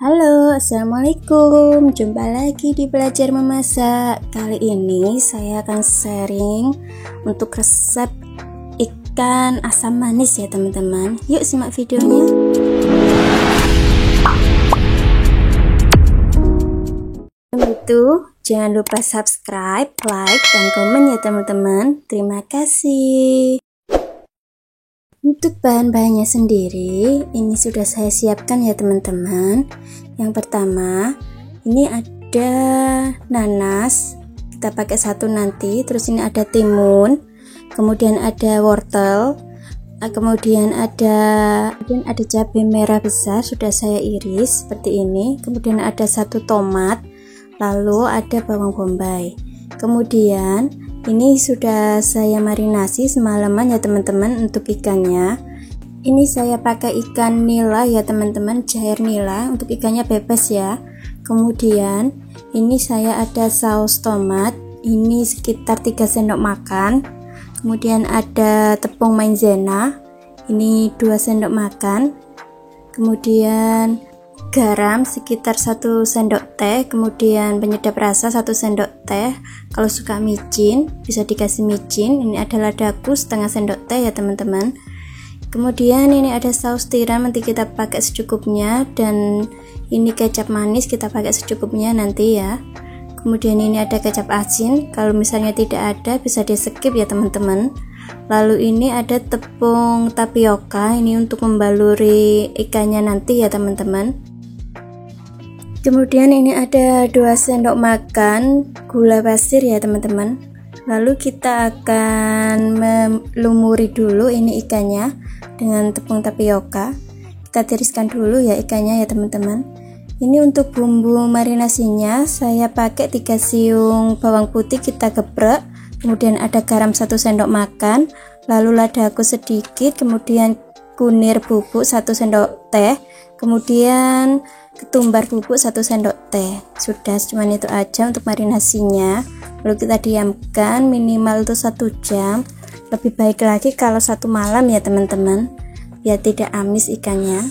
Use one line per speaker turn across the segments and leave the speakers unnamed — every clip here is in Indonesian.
Halo, assalamualaikum. Jumpa lagi di Belajar Memasak. Kali ini saya akan sharing untuk resep ikan asam manis ya teman-teman. Yuk simak videonya. Itu jangan lupa subscribe, like, dan komen ya teman-teman. Terima kasih. Untuk bahan-bahannya sendiri, ini sudah saya siapkan ya teman-teman. Yang pertama, ini ada nanas, kita pakai satu nanti. Terus ini ada timun, kemudian ada wortel, kemudian ada cabai merah besar, sudah saya iris seperti ini. Kemudian ada satu tomat, lalu ada bawang bombay. Kemudian ini sudah saya marinasi semalaman ya teman-teman untuk ikannya. Ini saya pakai ikan nila ya teman-teman, jair nila, untuk ikannya bebas ya. Kemudian ini saya ada saus tomat, ini sekitar 3 sendok makan. Kemudian ada tepung maizena, ini 2 sendok makan. Kemudian garam sekitar 1 sendok teh, kemudian penyedap rasa 1 sendok teh. Kalau suka micin bisa dikasih micin. Ini ada ladaku setengah sendok teh ya teman-teman. Kemudian ini ada saus tiram, nanti kita pakai secukupnya, dan ini kecap manis kita pakai secukupnya nanti ya. Kemudian ini ada kecap asin, kalau misalnya tidak ada bisa di skip ya teman-teman. Lalu ini ada tepung tapioka, ini untuk membaluri ikannya nanti ya teman-teman. Kemudian ini ada 2 sendok makan gula pasir ya teman-teman. Lalu kita akan melumuri dulu ini ikannya dengan tepung tapioka. Kita tiriskan dulu ya ikannya ya teman-teman. Ini untuk bumbu marinasinya saya pakai 3 siung bawang putih, kita geprek. Kemudian ada garam 1 sendok makan, lalu ladaku sedikit, kemudian kunir bubuk 1 sendok teh, kemudian ketumbar bubuk 1 sendok teh. Sudah, cuman itu aja untuk marinasinya. Lalu kita diamkan minimal itu 1 jam. Lebih baik lagi kalau 1 malam ya teman-teman, biar tidak amis ikannya.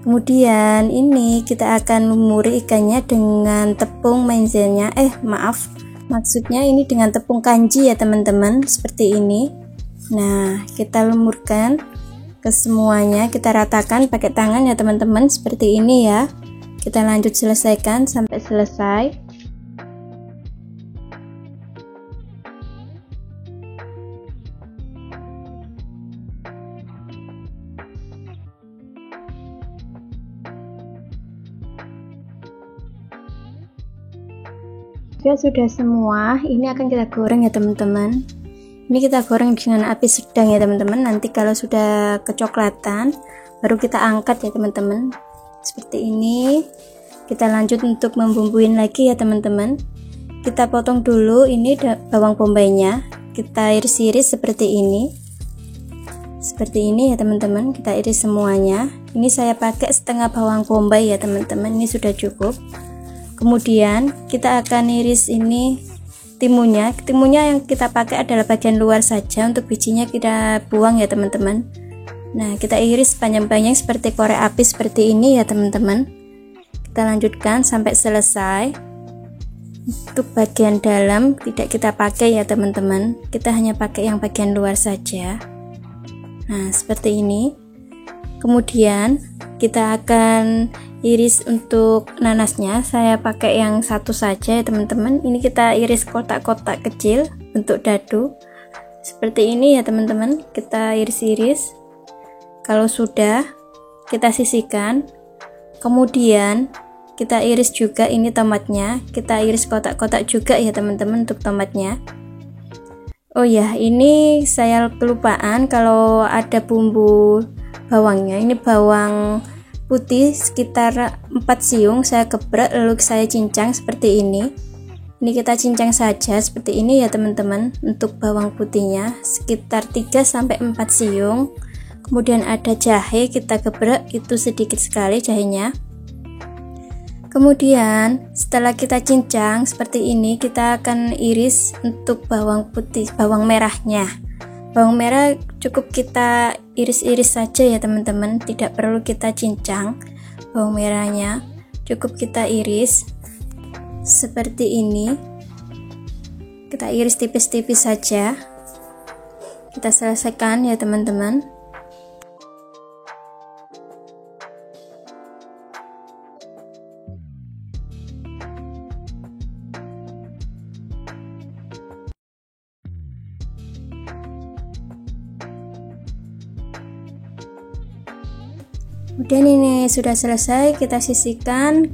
Kemudian ini kita akan lumuri ikannya dengan tepung maizena, maksudnya ini dengan tepung kanji ya teman-teman, seperti ini. Nah, kita lumurkan ke semuanya, kita ratakan pakai tangan ya teman-teman, seperti ini ya. Kita lanjut selesaikan sampai selesai. Jika sudah semua, ini akan kita goreng ya teman-teman. Ini kita goreng dengan api sedang ya teman-teman. Nanti kalau sudah kecoklatan baru kita angkat ya teman-teman. Seperti ini. Kita lanjut untuk membumbuin lagi ya teman-teman. Kita potong dulu ini bawang bombaynya, kita iris-iris seperti ini. Seperti ini ya teman-teman, kita iris semuanya. Ini saya pakai setengah bawang bombay ya teman-teman, ini sudah cukup. Kemudian kita akan iris ini timunnya. Timunnya yang kita pakai adalah bagian luar saja, untuk bijinya kita buang ya teman-teman. Nah, kita iris panjang-panjang seperti korek api seperti ini ya teman-teman. Kita lanjutkan sampai selesai. Untuk bagian dalam tidak kita pakai ya teman-teman, kita hanya pakai yang bagian luar saja. Nah, seperti ini. Kemudian kita akan iris untuk nanasnya, saya pakai yang satu saja ya teman-teman. Ini kita iris kotak-kotak kecil bentuk dadu seperti ini ya teman-teman. Kita iris-iris. Kalau sudah, kita sisihkan. Kemudian kita iris juga ini tomatnya, kita iris kotak-kotak juga ya teman-teman untuk tomatnya. Oh ya, ini saya kelupaan kalau ada bumbu bawangnya. Ini bawang putih sekitar 4 siung saya geprek lalu saya cincang seperti ini. Ini kita cincang saja seperti ini ya teman-teman. Untuk bawang putihnya sekitar 3-4 siung. Kemudian ada jahe, kita geprek, itu sedikit sekali jahenya. Kemudian setelah kita cincang seperti ini, kita akan iris untuk bawang putih, bawang merahnya. Bawang merah cukup kita iris-iris saja ya teman-teman, tidak perlu kita cincang bawang merahnya. cukup kita iris seperti ini. Kita iris tipis-tipis saja. Kita selesaikan ya teman-teman. Kemudian ini sudah selesai, kita sisihkan.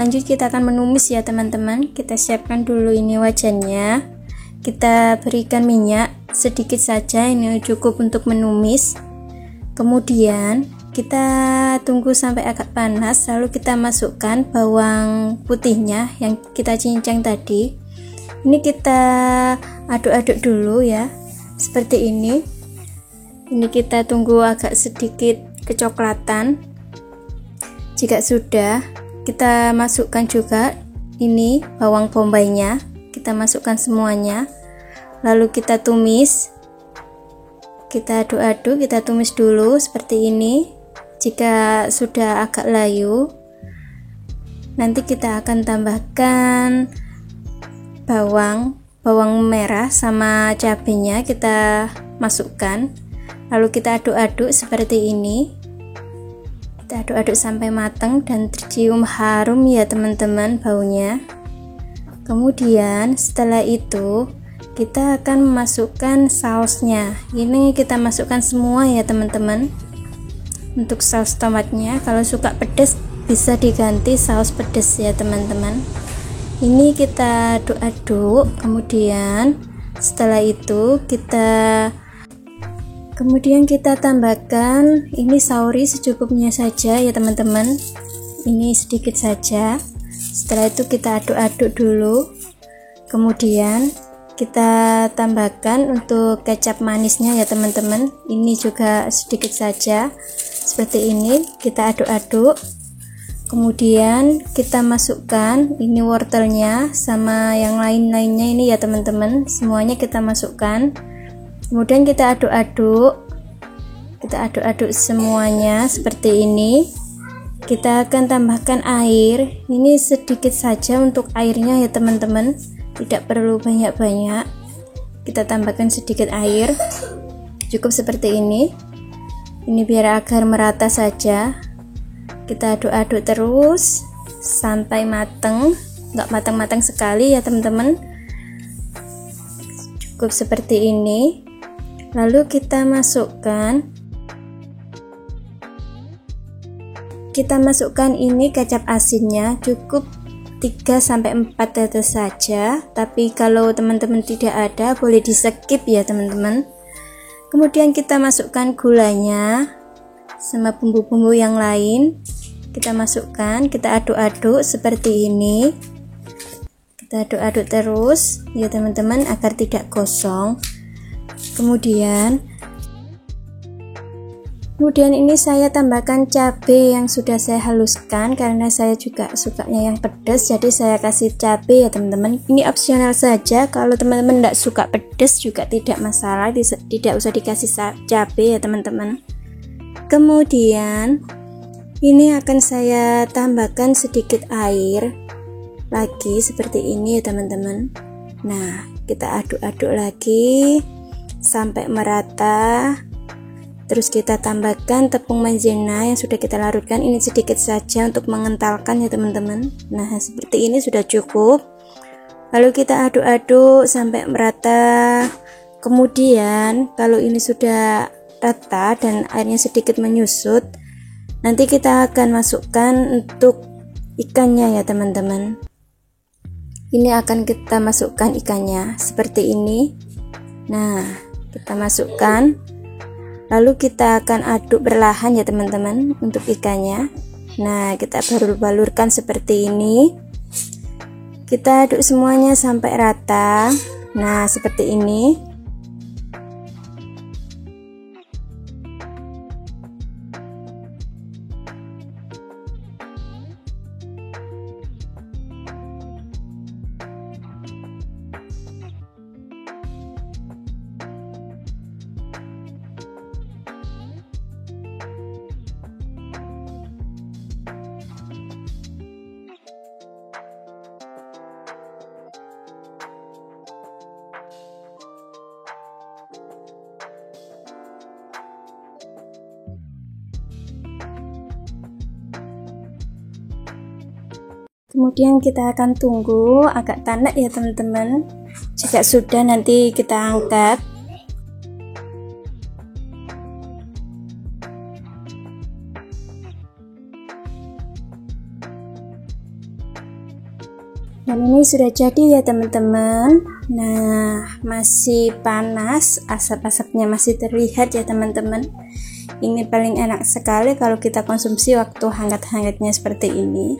Lanjut kita akan menumis ya teman-teman. Kita siapkan dulu ini wajannya. Kita berikan minyak sedikit saja, ini cukup untuk menumis. Kemudian kita tunggu sampai agak panas, lalu kita masukkan bawang putihnya yang kita cincang tadi. Ini kita aduk-aduk dulu ya, seperti ini. Ini kita tunggu agak sedikit kecoklatan. Jika sudah, kita masukkan juga ini bawang bombaynya, kita masukkan semuanya, lalu kita tumis. Kita aduk-aduk, kita tumis dulu seperti ini. Jika sudah agak layu, nanti kita akan tambahkan bawang merah sama cabenya, kita masukkan. Lalu kita aduk-aduk seperti ini. Kita aduk-aduk sampai matang dan tercium harum ya teman-teman baunya. Kemudian setelah itu kita akan memasukkan sausnya. Ini kita masukkan semua ya teman-teman. Untuk saus tomatnya, kalau suka pedas bisa diganti saus pedas ya teman-teman. Ini kita aduk-aduk. Kemudian setelah itu Kemudian kita tambahkan ini sauri secukupnya saja ya teman-teman. Ini sedikit saja. Setelah itu kita aduk-aduk dulu. Kemudian kita tambahkan untuk kecap manisnya ya teman-teman. Ini juga sedikit saja. Seperti ini kita aduk-aduk. Kemudian kita masukkan ini wortelnya sama yang lain-lainnya ini ya teman-teman. Semuanya kita masukkan. Kemudian kita aduk-aduk semuanya seperti ini. Kita akan tambahkan air, ini sedikit saja untuk airnya ya teman-teman, tidak perlu banyak-banyak. Kita tambahkan sedikit air, cukup seperti ini biar agar merata saja. Kita aduk-aduk terus sampai matang, nggak matang-matang sekali ya teman-teman, cukup seperti ini. Lalu kita masukkan ini kecap asinnya, cukup 3-4 tetes saja, tapi kalau teman-teman tidak ada boleh di skip ya teman-teman. Kemudian kita masukkan gulanya sama bumbu-bumbu yang lain, kita masukkan, kita aduk-aduk seperti ini. Kita aduk-aduk terus ya teman-teman agar tidak gosong. Kemudian ini saya tambahkan cabai yang sudah saya haluskan karena saya juga sukanya yang pedas, jadi saya kasih cabai ya teman-teman. Ini opsional saja, kalau teman-teman tidak suka pedas juga tidak masalah, tidak usah dikasih cabai ya teman-teman. Kemudian ini akan saya tambahkan sedikit air lagi seperti ini ya teman-teman. Nah, kita aduk-aduk lagi sampai merata. Terus kita tambahkan tepung maizena yang sudah kita larutkan, ini sedikit saja untuk mengentalkan ya teman-teman. Nah, seperti ini sudah cukup. Lalu kita aduk-aduk sampai merata. Kemudian kalau ini sudah rata dan airnya sedikit menyusut, nanti kita akan masukkan untuk ikannya ya teman-teman. Ini akan kita masukkan ikannya seperti ini. Nah, kita masukkan, lalu kita akan aduk perlahan ya teman-teman untuk ikannya. Nah, kita balur-balurkan seperti ini. Kita aduk semuanya sampai rata. Nah, seperti ini. Kemudian kita akan tunggu agak tanak ya teman-teman. Jika sudah, nanti kita angkat. Dan ini sudah jadi ya teman-teman. Nah, masih panas, asap-asapnya masih terlihat ya teman-teman. Ini paling enak sekali kalau kita konsumsi waktu hangat-hangatnya seperti ini.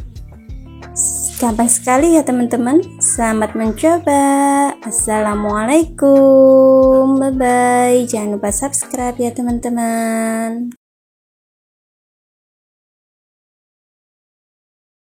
Gampang sekali ya teman-teman. Selamat mencoba. Assalamualaikum. Bye bye. Jangan lupa subscribe ya teman-teman.